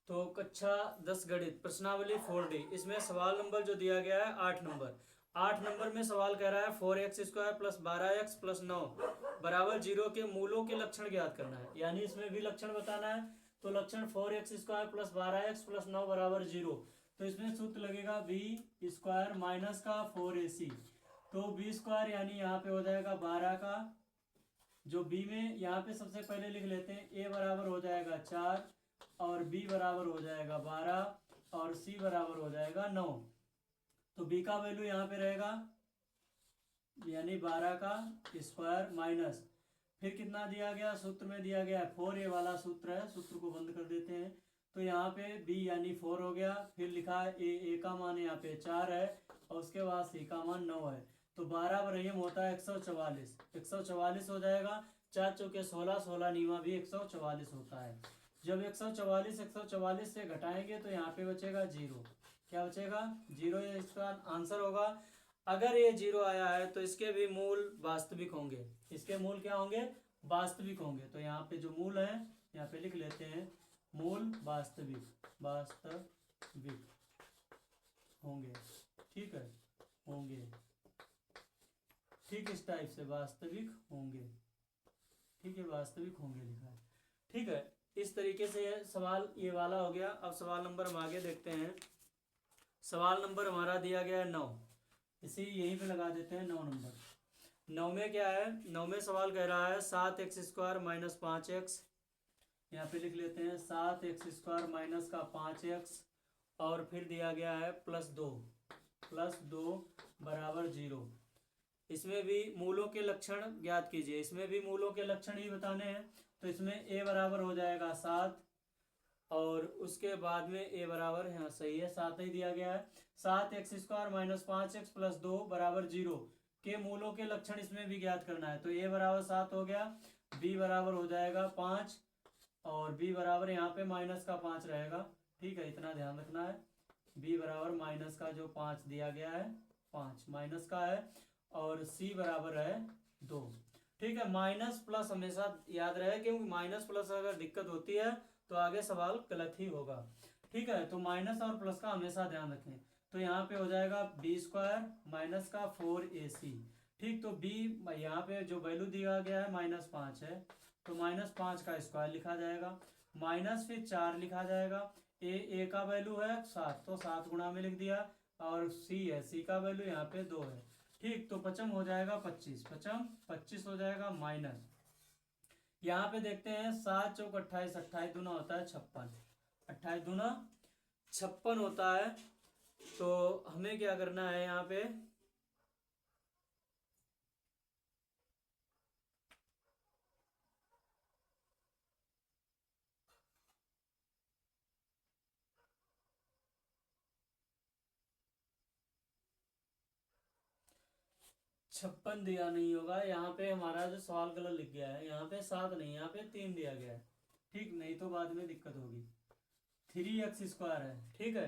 तो कक्षा 10 गणित प्रश्नावली 4D, इसमें सवाल नंबर जो दिया गया है 8 नंबर। 8 नंबर में सवाल कह रहा है 4x² प्लस 12x प्लस 9 बराबर 0 के मूलों के लक्षण ज्ञात करना है। यानी इसमें भी लक्षण बताना है। तो लक्षण 4x² प्लस 12x प्लस 9 बराबर 0। तो इसमें सूत्र लगेगा b² माइनस का 4ac। तो b² यानी यहाँ पे हो जाएगा 12 का, जो b में यहाँ पे सबसे पहले लिख लेते हैं, a बराबर हो जाएगा 4 और b बराबर हो जाएगा 12 और c बराबर हो जाएगा 9। तो b का वैल्यू यहाँ पे रहेगा यानी 12 का स्क्वायर माइनस, फिर कितना दिया गया, सूत्र में दिया गया है 4a वाला सूत्र है, सूत्र को बंद कर देते हैं। तो यहाँ पे b यानी 4 हो गया, फिर लिखा है a का मान यहाँ पे 4 है और उसके बाद c का मान 9 है। तो 12 बरहिम होता है 144, 144 हो जाएगा। 4 चौके 16, 16 नीवा भी 144 होता है। जब 144 से घटाएंगे तो यहाँ पे बचेगा 0। क्या बचेगा? 0। ये इसका आंसर होगा। अगर ये 0 आया है तो इसके भी मूल वास्तविक होंगे। इसके मूल क्या होंगे? वास्तविक होंगे। तो यहाँ पे जो मूल है यहाँ पे लिख लेते हैं, मूल वास्तविक, वास्तविक होंगे। ठीक है, होंगे। ठीक, इस टाइप से वास्तविक होंगे। ठीक है, वास्तविक होंगे लिखा है। ठीक है, इस तरीके से सवाल ये वाला हो गया। अब सवाल नंबर हम आगे देखते हैं। सवाल नंबर हमारा दिया गया है 9, इसी यहीं पे लगा देते हैं 9 नंबर। 9 में क्या है? 9 में सवाल कह रहा है 7x² माइनस 5x। यहाँ पे लिख लेते हैं 7x² माइनस का 5x और फिर दिया गया है प्लस 2 बराबर 0। इसमें भी मूलों के लक्षण ज्ञात कीजिए। इसमें भी मूलों के लक्षण ही बताने हैं। तो इसमें a बराबर हो जाएगा 7 और उसके बाद में a बराबर, यहाँ सही है 7 ही दिया गया है। 7x² माइनस 5x प्लस 2 बराबर 0 के मूलों के लक्षण इसमें भी ज्ञात करना है। तो a बराबर 7 हो गया, b बराबर हो जाएगा 5 और b बराबर यहाँ पे माइनस का 5 रहेगा। ठीक है, इतना ध्यान रखना है। b बराबर माइनस का जो 5 दिया गया है, 5 माइनस का है और c बराबर है 2। ठीक है, माइनस प्लस हमेशा याद रहे, क्योंकि माइनस प्लस अगर दिक्कत होती है तो आगे सवाल गलत ही होगा। ठीक है, तो माइनस और प्लस का हमेशा ध्यान रखें। तो यहाँ पे हो जाएगा b² माइनस का 4ac। ठीक, तो b यहाँ पे जो वैल्यू दिया गया है -5 है, तो -5 का स्क्वायर लिखा जाएगा, माइनस फिर 4 लिखा जाएगा। a का वैल्यू है 7, तो 7 गुणा में लिख दिया और c है, c का वैल्यू यहाँ पे 2 है। ठीक, तो पचम हो जाएगा 25, पचम 25 हो जाएगा माइनस। यहाँ पे देखते हैं 7 चौक 28, 28 दूना होता है 56, 28 दूना 56 होता है। तो हमें क्या करना है यहाँ पे, छप्पन दिया नहीं होगा। यहाँ पे हमारा जो सवाल गलत लिख गया है, यहाँ पे 7 नहीं, यहाँ पे 3 दिया गया है। ठीक, नहीं तो बाद में दिक्कत होगी। 3x² है। ठीक है,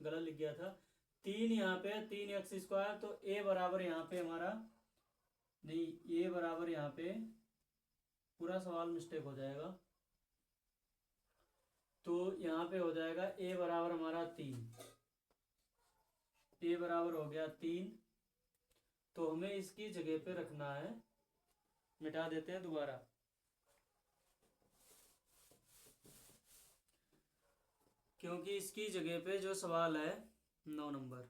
गलत लिख गया था 3, यहाँ पे 3x²। तो a बराबर यहाँ पे हमारा नहीं, a बराबर यहाँ पे पूरा सवाल मिस्टेक हो जाएगा। तो यहाँ पे हो जाएगा a बराबर हमारा 3, a बराबर हो गया 3। तो हमें इसकी जगह पे रखना है, मिटा देते हैं दोबारा। क्योंकि इसकी जगह पे जो सवाल है 9 नंबर,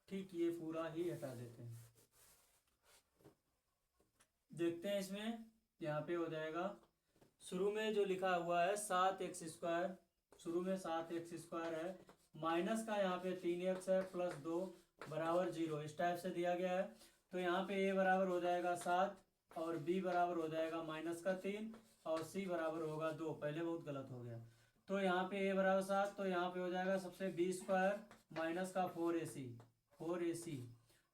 ठीक, ये पूरा ही हटा देते हैं। देखते हैं इसमें, यहाँ पे हो जाएगा शुरू में जो लिखा हुआ है 7x², शुरू में 7x² है, माइनस का यहाँ पे 3x है प्लस 2 बराबर 0, इस टाइप से दिया गया है। तो यहाँ पे a बराबर हो जाएगा 7 और b बराबर हो जाएगा माइनस का 3 और c बराबर होगा 2। पहले बहुत गलत हो गया। तो यहाँ पे a बराबर 7, तो यहाँ पे हो जाएगा सबसे b² माइनस का 4ac।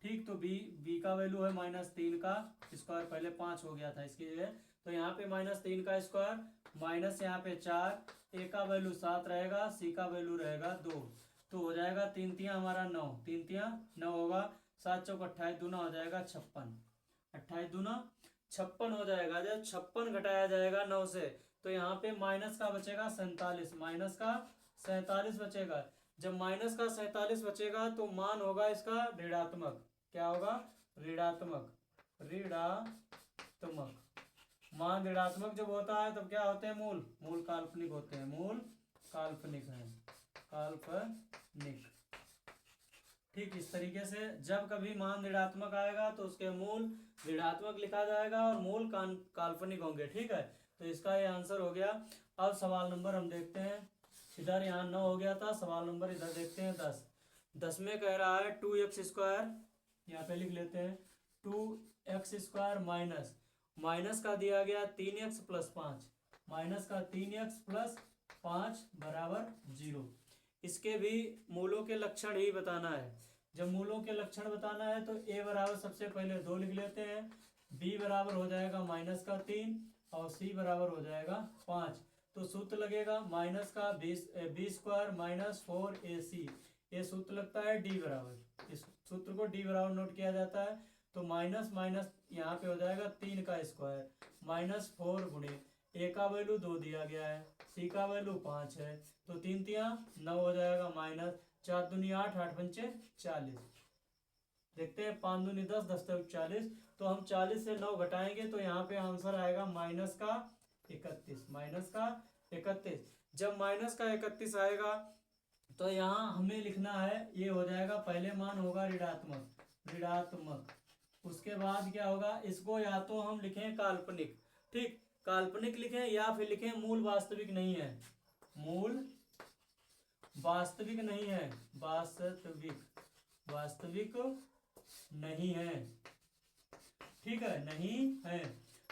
ठीक, तो b का वैल्यू है -3 का स्क्वायर, पहले 5 हो गया था इसकी जगह। तो यहाँ पे -3 का स्क्वायर माइनस यहाँ पे 4, a का वैल्यू 7 रहेगा, c का वैल्यू रहेगा 2। तो हो जाएगा 3 तियाँ हमारा 9, 3 तियाँ 9 होगा, 7 चौक 28 दूना हो जाएगा 56, 28 दूना 56 हो जाएगा। जब 56 घटाया जाएगा 9 से तो यहाँ पे माइनस का बचेगा 47, माइनस का 47 बचेगा। जब माइनस का 47 बचेगा तो मान होगा इसका ऋणात्मक। क्या होगा? ऋणात्मक। ऋणात्मक मान ऋणात्मक जब होता है तब क्या होते हैं? मूल। मूल काल्पनिक होते हैं। मूल काल्पनिक है। काल्पनिक। ठीक इस तरीके से जब कभी मान ऋणात्मक आएगा तो उसके मूल ऋणात्मक लिखा जाएगा और मूल काल्पनिक होंगे। ठीक है, तो इसका ये आंसर हो गया। अब सवाल नंबर हम देखते हैं। इधर यहाँ 9 हो गया था, सवाल नंबर इधर देखते हैं 10। 10 में कह रहा है 2x², यहाँ पे लिख लेते हैं 2x² माइनस, माइनस का दिया गया 3x + 5, माइनस का 3x + 5 बराबर 0। इसके भी मूलों के लक्षण ही बताना है। जब मूलों के लक्षण बताना है तो a बराबर सबसे पहले 2 लिख लेते हैं, b बराबर हो जाएगा -3 और c बराबर हो जाएगा 5। तो सूत्र लगेगा माइनस का b² - 4ac, ये सूत्र लगता है d बराबर। इस सूत्र को d बराबर नोट किया जाता है। तो माइनस माइनस यहाँ पे हो जाएगा 3 का स्क्वायर -4 गुणे a का वैल्यू 2 दिया गया है, c का वैल्यू 5 है, तो 3 तियां 9 हो जाएगा, माइनस 4 दूनी 8, 8 पंचे 40। देखते हैं 5 दूनी 10, 10 तक 40। तो हम 40 से 9 घटाएंगे तो यहाँ पे आंसर आएगा माइनस का 31, माइनस का 31। जब माइनस का 31 आएगा तो यहाँ हमें लिखना है, ये हो जाएगा पहले मान होगा ऋणात्मक, ऋणात्मक। उसके बाद क्या होगा? इसको या तो हम लिखें काल्पनिक, ठीक, काल्पनिक लिखें या फिर लिखें मूल वास्तविक नहीं है, मूल वास्तविक नहीं है, वास्तविक, वास्तविक नहीं है। ठीक है, नहीं है।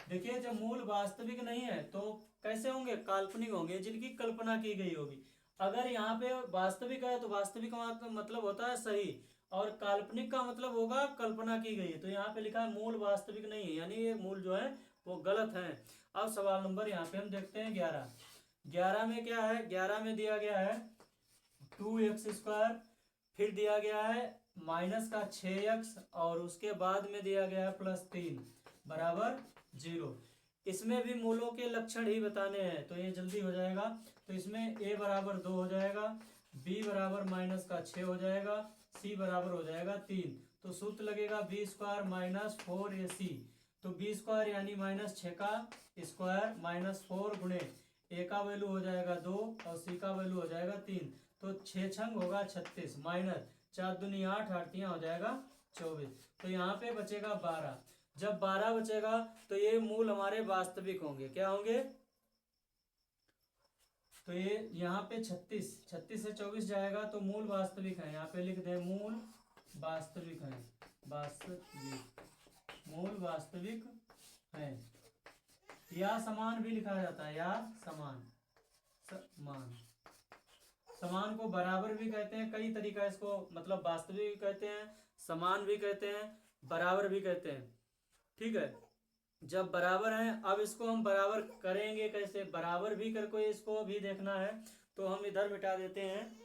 देखिए जब मूल वास्तविक नहीं है तो कैसे होंगे? काल्पनिक होंगे, जिनकी कल्पना की गई होगी। अगर यहाँ पे वास्तविक है तो वास्तविक का मतलब होता है सही, और काल्पनिक का मतलब होगा कल्पना की गई है। तो यहाँ पे लिखा है मूल वास्तविक नहीं है, यानी ये मूल जो है वो गलत है। अब सवाल नंबर यहाँ पे हम देखते हैं 11। 11 में क्या है? 11 में दिया गया है 2x², फिर दिया गया है माइनस का 6x और उसके बाद में दिया गया है +3 बराबर 0। इसमें भी मूलों के लक्षण ही बताने हैं तो ये जल्दी हो जाएगा। तो इसमें a बराबर 2 हो जाएगा, b बराबर -6 हो जाएगा, c बराबर हो जाएगा 3। तो सूत्र लगेगा b² - 4ac। तो b² यानी -6 का स्क्वायर -4 गुणे a का वैल्यू हो जाएगा 2 और c का वैल्यू हो जाएगा 3। तो 6 छंग होगा 36, माइनस 4 दूनी 8, 8 तियां हो जाएगा 24। तो यहाँ पे बचेगा 12। जब 12 बचेगा तो ये मूल हमारे वास्तविक होंगे। क्या होंगे? तो ये यहाँ पे 36 से 24 जाएगा तो मूल वास्तविक है। यहाँ पे लिख दे मूल वास्तविक है, वास्तविक, मूल वास्तविक है। या समान भी लिखा जाता है, या समान, समान। समान को बराबर भी कहते हैं, कई तरीका इसको, मतलब वास्तविक भी कहते हैं, समान भी कहते हैं, बराबर भी कहते हैं। ठीक है, जब बराबर है, अब इसको हम बराबर करेंगे कैसे? बराबर भी करके इसको भी देखना है तो हम इधर मिटा देते हैं,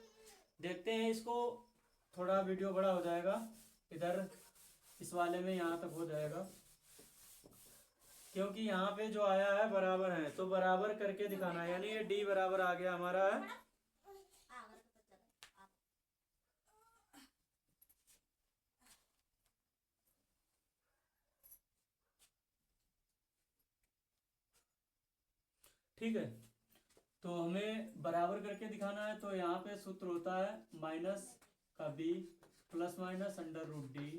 देखते हैं इसको। थोड़ा वीडियो बड़ा हो जाएगा, इधर इस वाले में यहाँ तक हो जाएगा, क्योंकि यहाँ पे जो आया है बराबर है तो बराबर करके दिखाना है, यानी ये d बराबर आ गया हमारा है। ठीक है, तो हमें बराबर करके दिखाना है तो यहाँ पे सूत्र होता है माइनस का b ±√d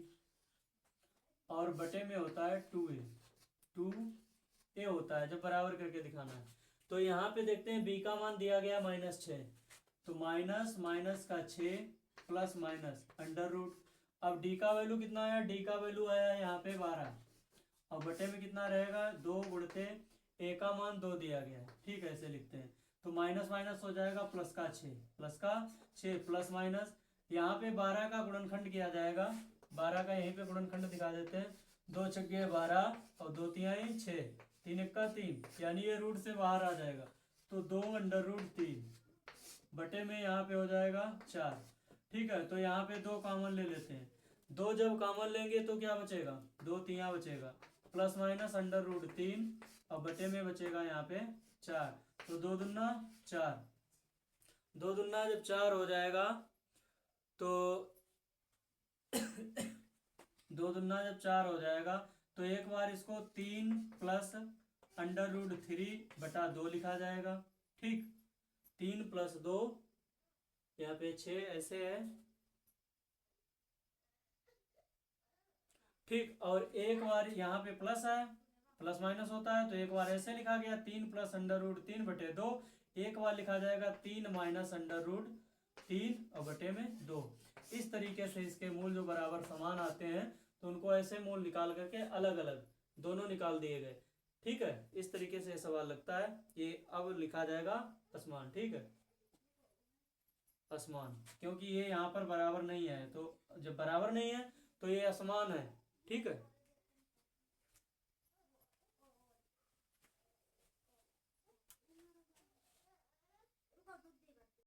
और बटे में होता है 2a होता है जब बराबर करके दिखाना है। तो यहाँ पे देखते हैं b का मान दिया गया -6, तो माइनस माइनस का 6 प्लस माइनस √। अब d का वैल्यू कितना आया? d का वैल्यू आया यहाँ पे 12 और बटे में कितना रहेगा? 2 गुणते a का मान 2 दिया गया है। ठीक है, ऐसे लिखते हैं। तो माइनस माइनस हो जाएगा प्लस का 6, प्लस का 6 प्लस माइनस, यहाँ पे 12 का गुणनखंड किया जाएगा। 12 का यहीं पे गुणनखंड दिखा देते हैं। 2 छक्के 12 और 2 तिहाई 6, 3 एक्का 3, यानी ये रूट से बाहर आ जाएगा। तो 2√3 बटे में यहाँ पे हो जाएगा 4। ठीक है, तो यहाँ पे 2 कॉमन ले लेते हैं। 2 जब कॉमन लेंगे तो क्या बचेगा? 2 तिहां बचेगा, प्लस माइनस अंडर रूट 3 और बटे में बचेगा यहाँ पे 4। तो 2 दूना 4, 2 दूना जब 4 हो जाएगा तो 2 दूना जब 4 हो जाएगा तो एक बार इसको 3 प्लस अंडर रूट 3 बटा 2 लिखा जाएगा। ठीक, 3 प्लस 2 यहाँ पे 6 ऐसे है। ठीक, और एक बार यहाँ पे प्लस है, प्लस माइनस होता है तो एक बार ऐसे लिखा गया 3 प्लस अंडर रूट 3 बटे 2। एक बार लिखा जाएगा 3 माइनस अंडर रूट 3 और बटे में 2। इस तरीके से इसके मूल जो बराबर समान आते हैं तो उनको ऐसे मूल निकाल करके अलग अलग दोनों निकाल दिए गए। ठीक है, इस तरीके से सवाल लगता है। ये अब लिखा जाएगा असमान। ठीक है, असमान, क्योंकि ये यहाँ पर बराबर नहीं है, तो जब बराबर नहीं है तो ये असमान है। ठीक है।